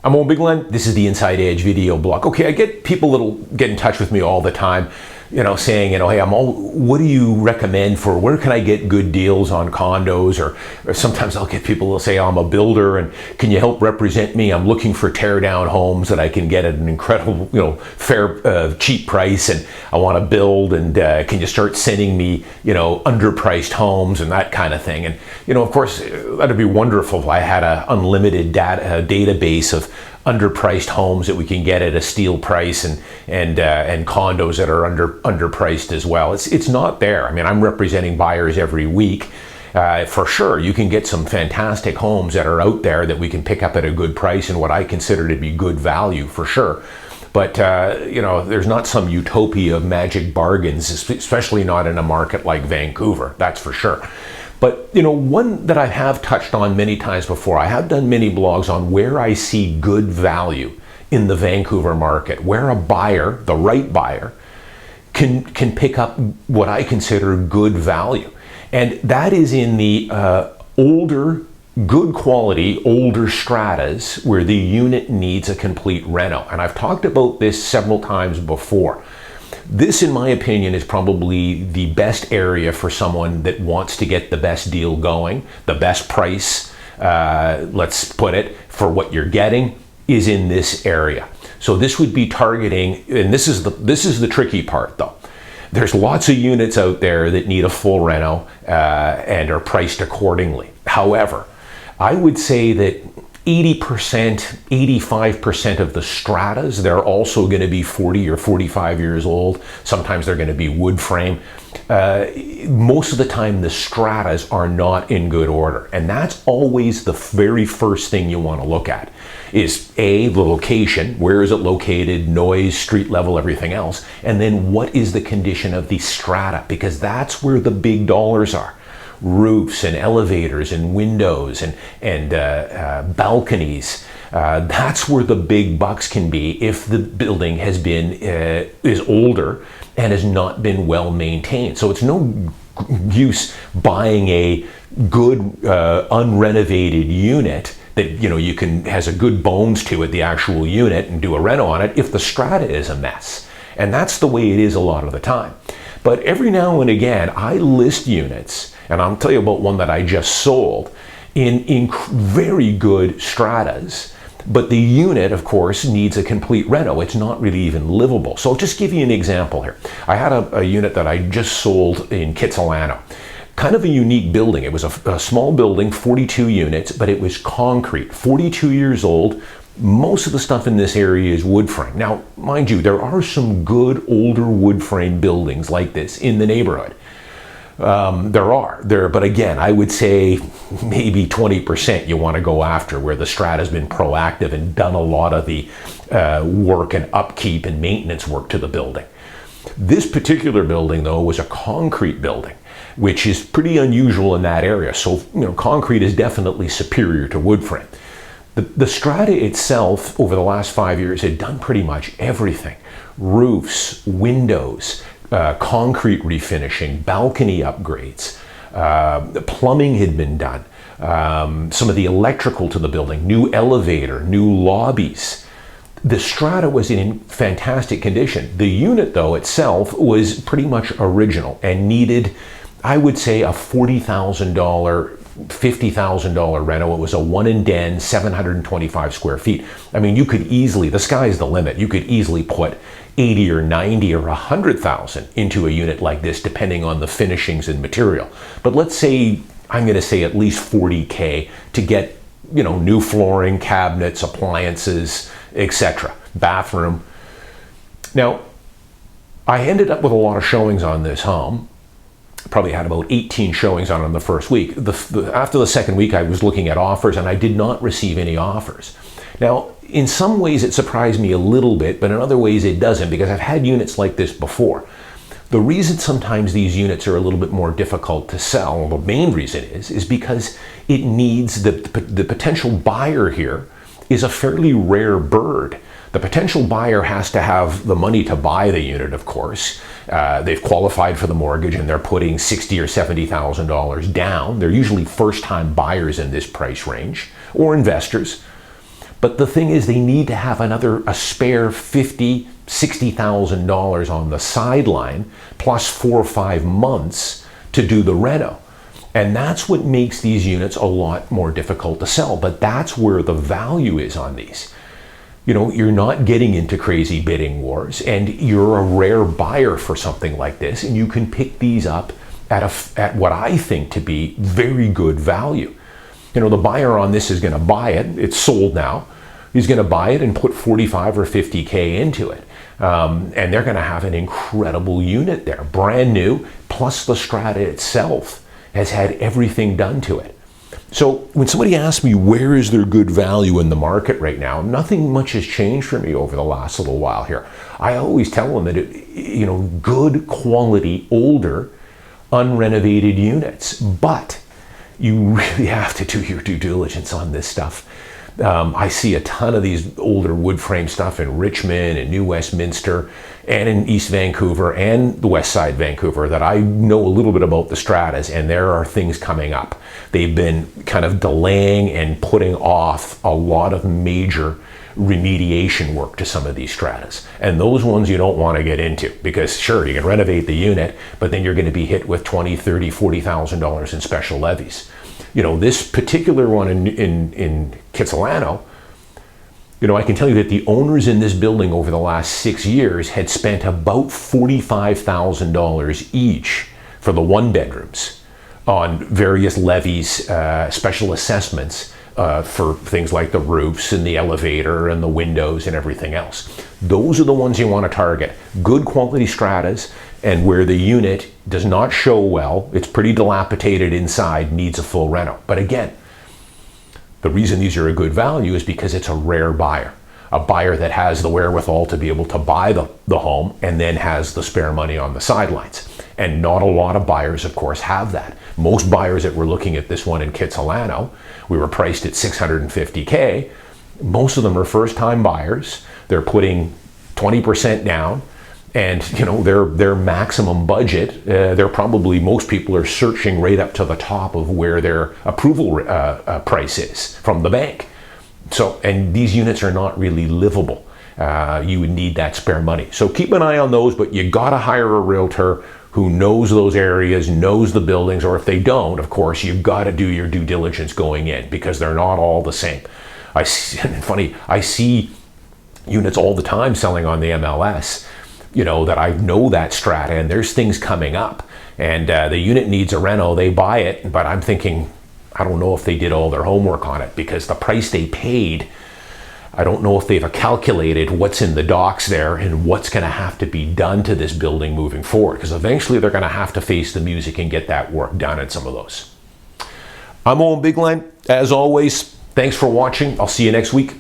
I'm Owen Bigland. This is the Inside Edge video blog. Okay, I get people that'll get in touch with me all the time, saying, hey, what do you recommend for, where can I get good deals on condos? Or sometimes I'll get people who'll say, I'm a builder and can you help represent me? I'm looking for tear down homes that I can get at an incredible, fair, cheap price, and I want to build, and can you start sending me, underpriced homes and that kind of thing. And, of course, that'd be wonderful if I had an unlimited database of underpriced homes that we can get at a steal price, and condos that are underpriced as well. It's not there. I mean, I'm representing buyers every week. For sure, you can get some fantastic homes that are out there that we can pick up at a good price and what I consider to be good value, for sure. But, there's not some utopia of magic bargains, especially not in a market like Vancouver, that's for sure. But, one that I have touched on many times before, I have done many blogs on where I see good value in the Vancouver market, where a buyer, the right buyer, can pick up what I consider good value. And that is in the older, good quality, older stratas where the unit needs a complete reno. And I've talked about this several times before. This, in my opinion, is probably the best area for someone that wants to get the best deal going, the best price, let's put it, for what you're getting is in this area. So this would be targeting, and this is the tricky part though. There's lots of units out there that need a full reno and are priced accordingly. However, I would say that 80%, 85% of the stratas, they're also going to be 40 or 45 years old. Sometimes they're going to be wood frame. Most of the time, the stratas are not in good order. And that's always the very first thing you want to look at is A, the location. Where is it located? Noise, street level, everything else. And then what is the condition of the strata? Because that's where the big dollars are. Roofs and elevators and windows and balconies. That's where the big bucks can be if the building has been is older and has not been well maintained. So it's no use buying a good unrenovated unit that you can has a good bones to it, the actual unit, and do a reno on it if the strata is a mess. And that's the way it is a lot of the time. But every now and again, I list units. And I'll tell you about one that I just sold in very good stratas. But the unit, of course, needs a complete reno. It's not really even livable. So I'll just give you an example here. I had a unit that I just sold in Kitsilano. Kind of a unique building. It was a small building, 42 units, but it was concrete, 42 years old. Most of the stuff in this area is wood frame. Now, mind you, there are some good older wood frame buildings like this in the neighborhood. But again, I would say maybe 20% you want to go after, where the strata has been proactive and done a lot of the work and upkeep and maintenance work to the building. This particular building, though, was a concrete building, which is pretty unusual in that area. So, concrete is definitely superior to wood frame. The strata itself, over the last 5 years, had done pretty much everything. Roofs, windows, concrete refinishing, balcony upgrades, the plumbing had been done, some of the electrical to the building, new elevator, new lobbies. The strata was in fantastic condition. The unit, though, itself was pretty much original and needed, I would say, a $40,000, $50,000 reno. It was a one and den, 725 square feet. I mean, you could easily, the sky's the limit. You could easily put 80 or 90 or 100,000 into a unit like this, depending on the finishings and material. But let's say, I'm going to say at least 40K to get, new flooring, cabinets, appliances, etc. Bathroom. Now, I ended up with a lot of showings on this home. Probably had about 18 showings on it in the first week. After the second week, I was looking at offers and I did not receive any offers. Now, in some ways it surprised me a little bit, but in other ways it doesn't, because I've had units like this before. The reason sometimes these units are a little bit more difficult to sell, the main reason is because it needs the potential buyer here is a fairly rare bird. The potential buyer has to have the money to buy the unit, of course. They've qualified for the mortgage and they're putting $60,000 or $70,000 down. They're usually first-time buyers in this price range, or investors. But the thing is, they need to have a spare $50,000, $60,000 on the sideline, plus 4 or 5 months to do the reno. And that's what makes these units a lot more difficult to sell. But that's where the value is on these. You know, you're not getting into crazy bidding wars, and you're a rare buyer for something like this, and you can pick these up at what I think to be very good value. You know, the buyer on this is going to buy it. It's sold now. He's going to buy it and put 45 or 50K into it. And they're going to have an incredible unit there, brand new, plus the Strata itself has had everything done to it. So when somebody asks me where is there good value in the market right now, nothing much has changed for me over the last little while here. I always tell them that, good quality, older, unrenovated units, but you really have to do your due diligence on this stuff. I see a ton of these older wood frame stuff in Richmond and New Westminster and in East Vancouver and the West Side Vancouver that I know a little bit about the Stratas, and there are things coming up. They've been kind of delaying and putting off a lot of major remediation work to some of these Stratas. And those ones you don't want to get into, because sure, you can renovate the unit, but then you're going to be hit with $20,000, $30,000, $40,000 in special levies. You know, this particular one in Kitsilano, I can tell you that the owners in this building over the last 6 years had spent about $45,000 each for the 1-bedrooms on various levies, special assessments for things like the roofs and the elevator and the windows and everything else. Those are the ones you want to target. Good quality Stratas, and where the unit does not show well, it's pretty dilapidated inside, needs a full reno. But again, the reason these are a good value is because it's a rare buyer. A buyer that has the wherewithal to be able to buy the home and then has the spare money on the sidelines. And not a lot of buyers, of course, have that. Most buyers that were looking at this one in Kitsilano, we were priced at $650K. Most of them are first-time buyers. They're putting 20% down, and their maximum budget. Most people are searching right up to the top of where their approval price is from the bank. So, and these units are not really livable. You would need that spare money. So keep an eye on those, but you gotta hire a realtor who knows those areas, knows the buildings, or if they don't, of course, you've got to do your due diligence going in, because they're not all the same. I see units all the time selling on the MLS, that I know that Strata, and there's things coming up, and the unit needs a reno, they buy it, but I'm thinking, I don't know if they did all their homework on it, because the price they paid, I don't know if they've calculated what's in the docs there and what's going to have to be done to this building moving forward, because eventually they're going to have to face the music and get that work done at some of those. I'm Owen Bigland. As always, thanks for watching. I'll see you next week.